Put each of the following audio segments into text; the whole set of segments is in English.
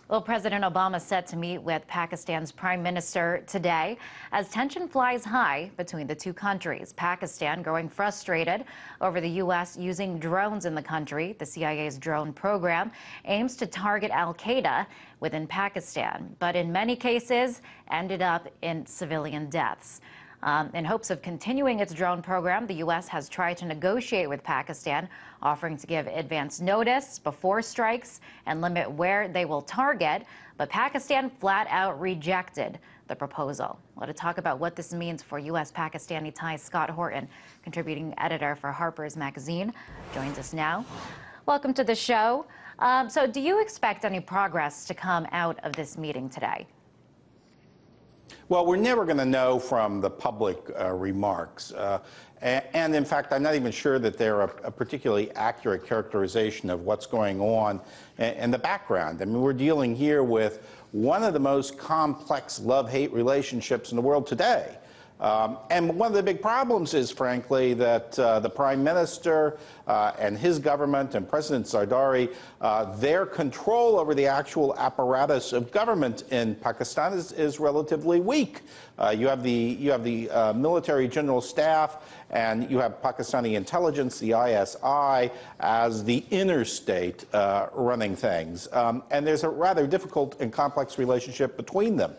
Well, President Obama is set to meet with Pakistan's Prime Minister today as tension flies high between the two countries. Pakistan growing frustrated over the U.S. using drones in the country. The CIA's drone program aims to target al-Qaeda within Pakistan, but in many cases ended up in civilian deaths. In hopes of continuing its drone program, the U.S. has tried to negotiate with Pakistan, offering to give advance notice before strikes and limit where they will target. But Pakistan flat out rejected the proposal. Well, to talk about what this means for U.S.-Pakistani ties, Scott Horton, contributing editor for Harper's magazine, joins us now. Welcome to the show. So do you expect any progress to come out of this meeting today? Well, we're never going to know from the public remarks. And in fact, I'm not even sure that they're a particularly accurate characterization of what's going on in the background. I mean, we're dealing here with one of the most complex love-hate relationships in the world today. And one of the big problems is, frankly, that the Prime Minister and his government and President Zardari, their control over the actual apparatus of government in Pakistan is relatively weak. You have the military general staff, and you have Pakistani intelligence, the ISI, as the interstate running things. And there's a rather difficult and complex relationship between them.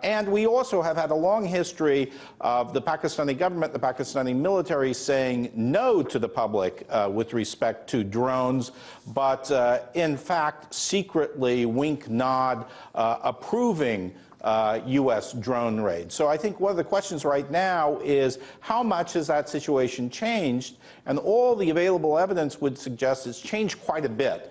And we also have had a long history of the Pakistani government, the Pakistani military saying no to the public with respect to drones, but in fact secretly wink-nod approving U.S. drone raids. So I think one of the questions right now is how much has that situation changed? And all the available evidence would suggest it's changed quite a bit.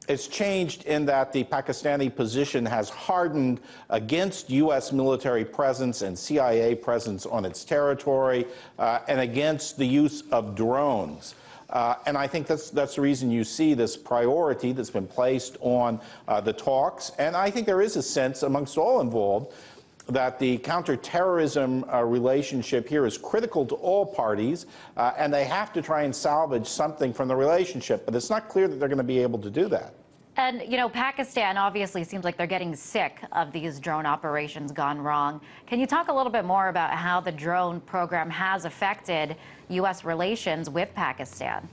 It's changed in that the Pakistani position has hardened against U.S. military presence and CIA presence on its territory and against the use of drones. And I think that's the reason you see this priority that's been placed on the talks. And I think there is a sense amongst all involved that the counterterrorism relationship here is critical to all parties, and they have to try and salvage something from the relationship. But it's not clear that they're going to be able to do that. And, you know, Pakistan obviously seems like they're getting sick of these drone operations gone wrong. Can you talk a little bit more about how the drone program has affected U.S. relations with Pakistan?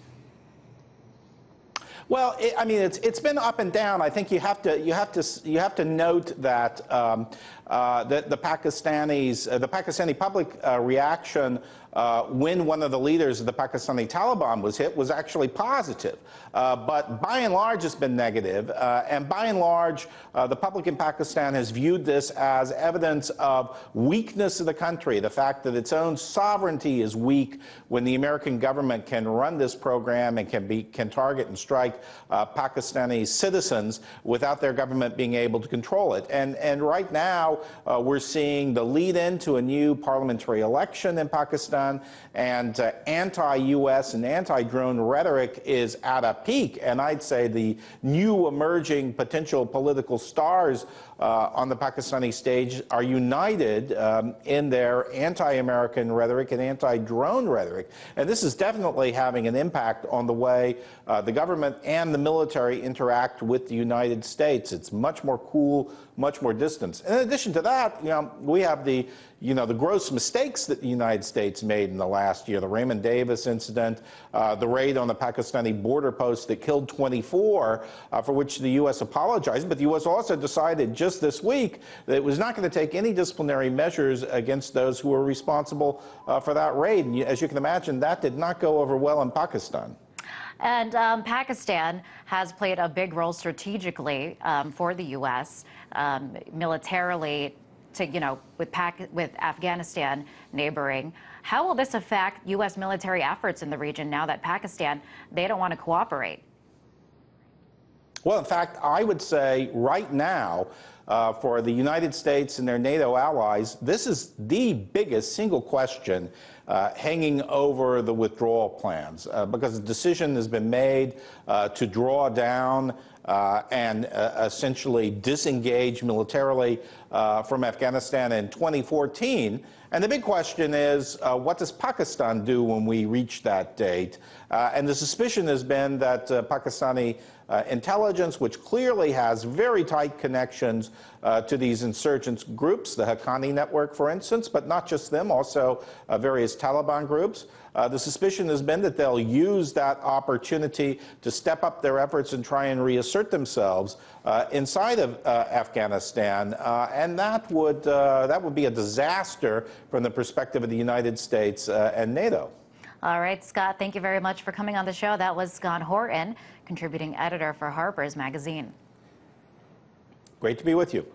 Well, I mean, it's been up and down. I think you have to note that that the Pakistani public reaction when one of the leaders of the Pakistani Taliban was hit was actually positive. But by and large, it's been negative. And by and large, the public in Pakistan has viewed this as evidence of weakness of the country, the fact that its own sovereignty is weak when the American government can run this program and can target and strike Pakistani citizens without their government being able to control it. And right now, we're seeing the lead into a new parliamentary election in Pakistan, and anti-U.S. and anti-drone rhetoric is at a peak. And I'd say the new emerging potential political stars on the Pakistani stage are united in their anti-American rhetoric and anti-drone rhetoric. And this is definitely having an impact on the way the government and the military interact with the United States. It's much more cool, much more distant. In addition to that, we have the gross mistakes that the United States made in the last year, the Raymond Davis incident, the raid on the Pakistani border post that killed 24, for which the U.S. apologized. But the U.S. also decided just this week that it was not going to take any disciplinary measures against those who were responsible for that raid. And as you can imagine, that did not go over well in Pakistan. And Pakistan has played a big role strategically for the U.S. Militarily, with Afghanistan neighboring. How will this affect U.S. military efforts in the region now that Pakistan, they don't want to cooperate? Well, in fact, I would say right now, for the United States and their NATO allies, this is the biggest single question hanging over the withdrawal plans, because a decision has been made to draw down and essentially disengage militarily from Afghanistan in 2014. And the big question is, what does Pakistan do when we reach that date? And the suspicion has been that Pakistani intelligence, which clearly has very tight connections to these insurgent groups, the Haqqani network, for instance, but not just them, also various Taliban groups. The suspicion has been that they'll use that opportunity to step up their efforts and try and reassert themselves inside of Afghanistan, and that would be a disaster from the perspective of the United States and NATO. All right, Scott, thank you very much for coming on the show. That was Scott Horton, contributing editor for Harper's magazine. Great to be with you.